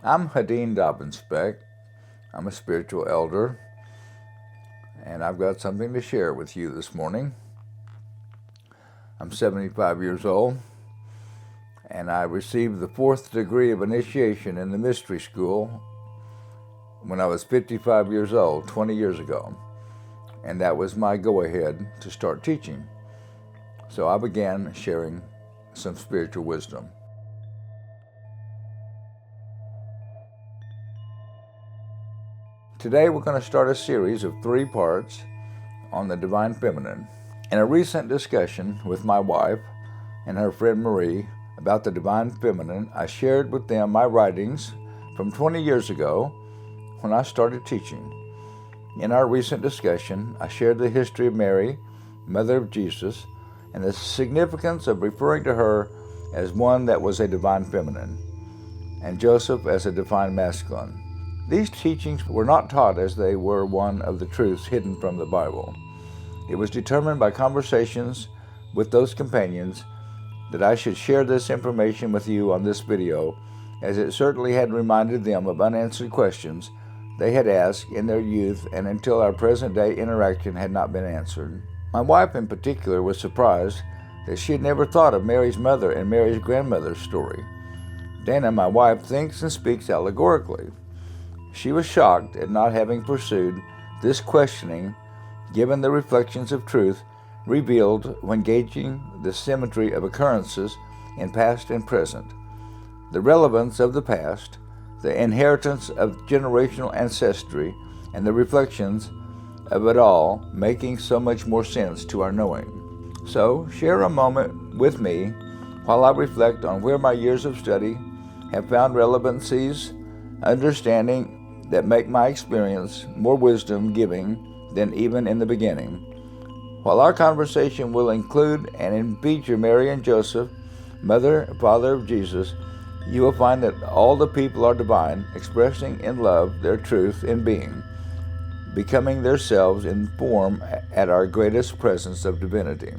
I'm Hedin Daubenspeck. I'm a spiritual elder, and I've got something to share with you this morning. I'm 75 years old, and I received the 4th degree of initiation in the mystery school when I was 55 years old, 20 years ago. And that was my go-ahead to start teaching. So I began sharing some spiritual wisdom. Today we're going to start a series of 3 parts on the Divine Feminine. In a recent discussion with my wife and her friend Marie about the Divine Feminine, I shared with them my writings from 20 years ago when I started teaching. In our recent discussion, I shared the history of Mary, Mother of Jesus, and the significance of referring to her as one that was a Divine Feminine, and Joseph as a Divine Masculine. These teachings were not taught as they were one of the truths hidden from the Bible. It was determined by conversations with those companions that I should share this information with you on this video, as it certainly had reminded them of unanswered questions they had asked in their youth and until our present-day interaction had not been answered. My wife in particular was surprised that she had never thought of Mary's mother and Mary's grandmother's story. Dana, my wife, thinks and speaks allegorically. She was shocked at not having pursued this questioning, given the reflections of truth revealed when gauging the symmetry of occurrences in past and present, the relevance of the past, the inheritance of generational ancestry, and the reflections of it all making so much more sense to our knowing. So, share a moment with me while I reflect on where my years of study have found relevancies, understanding that make my experience more wisdom-giving than even in the beginning. While our conversation will include and feature Mary and Joseph, Mother and Father of Jesus, you will find that all the people are divine, expressing in love their truth in being, becoming themselves in form at our greatest presence of divinity.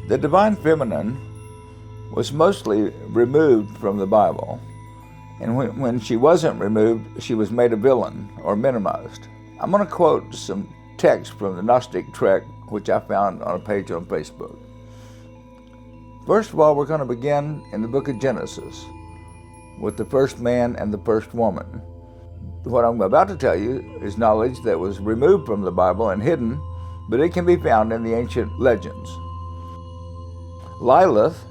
The Divine Feminine was mostly removed from the Bible. And when she wasn't removed, she was made a villain or minimized. I'm going to quote some text from the Gnostic Trek, which I found on a page on Facebook. First of all, we're going to begin in the book of Genesis with the first man and the first woman. What I'm about to tell you is knowledge that was removed from the Bible and hidden, but it can be found in the ancient legends. Lilith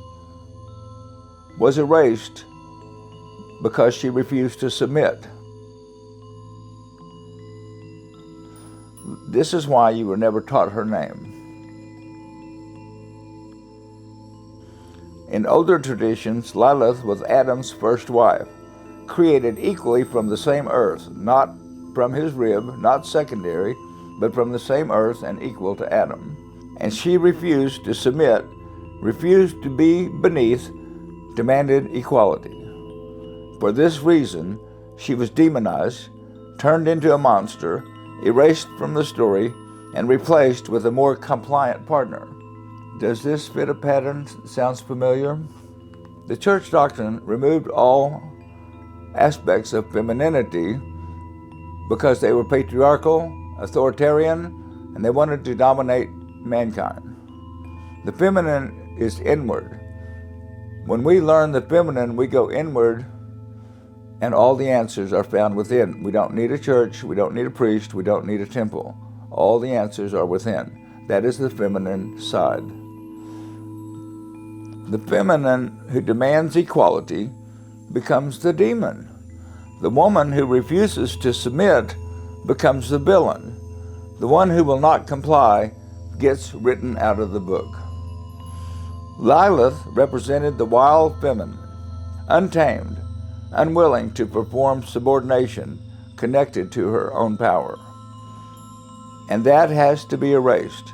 was erased because she refused to submit. This is why you were never taught her name. In older traditions, Lilith was Adam's first wife, created equally from the same earth, not from his rib, not secondary, but from the same earth and equal to Adam. And she refused to submit, refused to be beneath, demanded equality. For this reason, she was demonized, turned into a monster, erased from the story, and replaced with a more compliant partner. Does this fit a pattern? Sounds familiar? The church doctrine removed all aspects of femininity because they were patriarchal, authoritarian, and they wanted to dominate mankind. The feminine is inward. When we learn the feminine, we go inward, and all the answers are found within. We don't need a church, we don't need a priest, we don't need a temple. All the answers are within. That is the feminine side. The feminine who demands equality becomes the demon. The woman who refuses to submit becomes the villain. The one who will not comply gets written out of the book. Lilith represented the wild feminine, untamed, unwilling to perform subordination connected to her own power. And that has to be erased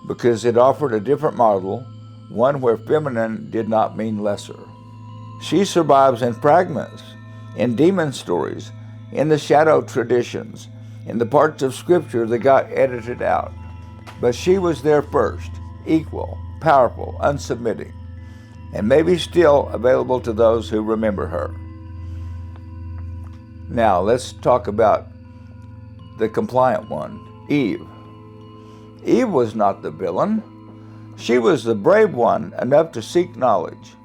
because it offered a different model, one where feminine did not mean lesser. She survives in fragments, in demon stories, in the shadow traditions, in the parts of Scripture that got edited out. But she was there first, equal, powerful, unsubmitting. and may be still available to those who remember her. Now, let's talk about the compliant one, Eve. Eve was not the villain. She was the brave one enough to seek knowledge.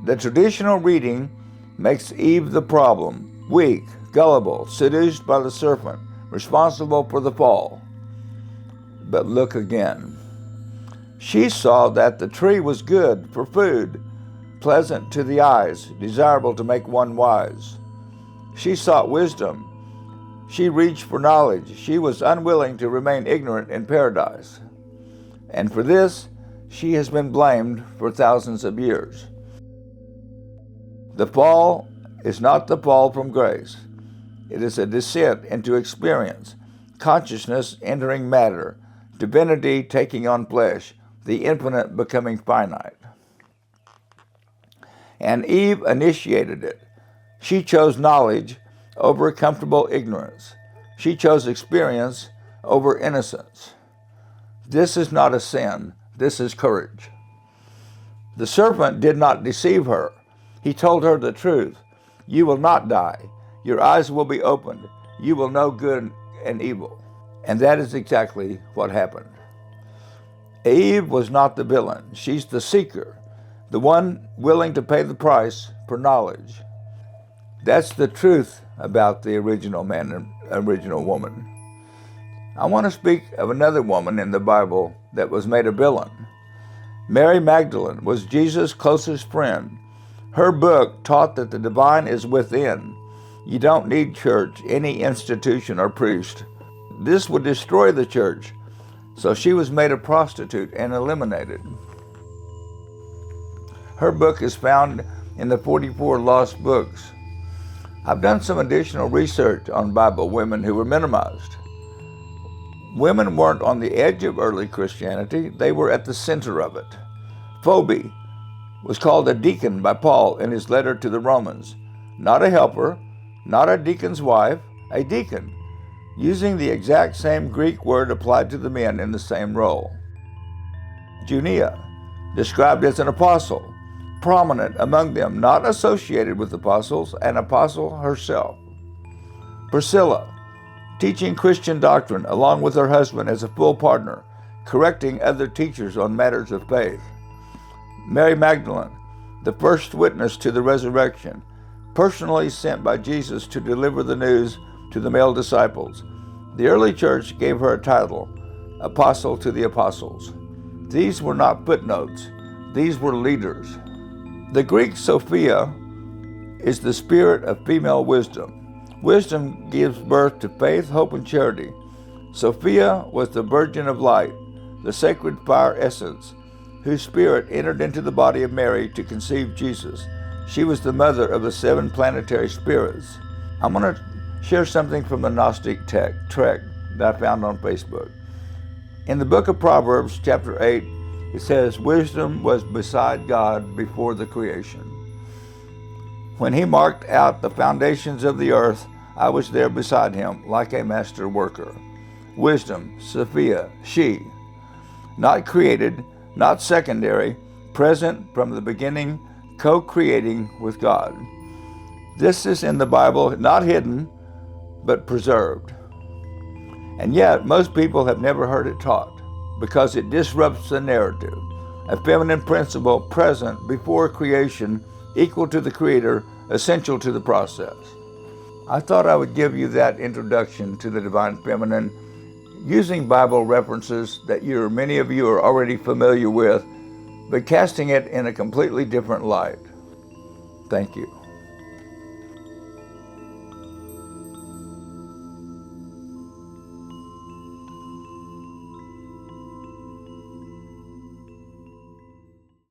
The traditional reading makes Eve the problem, weak, gullible, seduced by the serpent, responsible for the fall. But look again. She saw that the tree was good for food, pleasant to the eyes, desirable to make one wise. She sought wisdom. She reached for knowledge. She was unwilling to remain ignorant in paradise. And for this, she has been blamed for thousands of years. The fall is not the fall from grace. It is a descent into experience, consciousness entering matter, divinity taking on flesh, the infinite becoming finite. And Eve initiated it. She chose knowledge over comfortable ignorance. She chose experience over innocence. This is not a sin. This is courage. The serpent did not deceive her. He told her the truth. You will not die. Your eyes will be opened. You will know good and evil. And that is exactly what happened. Eve was not the villain. She's the seeker, the one willing to pay the price for knowledge. That's the truth about the original man and original woman. I want to speak of another woman in the Bible that was made a villain. Mary Magdalene was Jesus' closest friend. Her book taught that the divine is within. You don't need church, any institution, or priest. This would destroy the church. So she was made a prostitute and eliminated. Her book is found in the 44 lost books. I've done some additional research on Bible women who were minimized. Women weren't on the edge of early Christianity, they were at the center of it. Phoebe was called a deacon by Paul in his letter to the Romans. Not a helper, not a deacon's wife, a deacon, using the exact same Greek word applied to the men in the same role. Junia, described as an apostle, prominent among them, not associated with apostles, an apostle herself. Priscilla, teaching Christian doctrine along with her husband as a full partner, correcting other teachers on matters of faith. Mary Magdalene, the first witness to the resurrection, personally sent by Jesus to deliver the news to the male disciples. The early church gave her a title, Apostle to the Apostles. These were not footnotes. These were leaders. The Greek Sophia is the spirit of female wisdom. Wisdom gives birth to faith, hope, and charity. Sophia was the virgin of light, the sacred fire essence, whose spirit entered into the body of Mary to conceive Jesus. She was the mother of the 7 planetary spirits. I'm going to share something from the Gnostic Trek that I found on Facebook. In the book of Proverbs, chapter 8, it says, wisdom was beside God before the creation. When he marked out the foundations of the earth, I was there beside him like a master worker. Wisdom, Sophia, she, not created, not secondary, present from the beginning, co-creating with God. This is in the Bible, not hidden, but preserved. And yet, most people have never heard it taught because it disrupts the narrative. A feminine principle present before creation, equal to the Creator, essential to the process. I thought I would give you that introduction to the Divine Feminine using Bible references that many of you are already familiar with, but casting it in a completely different light. Thank you.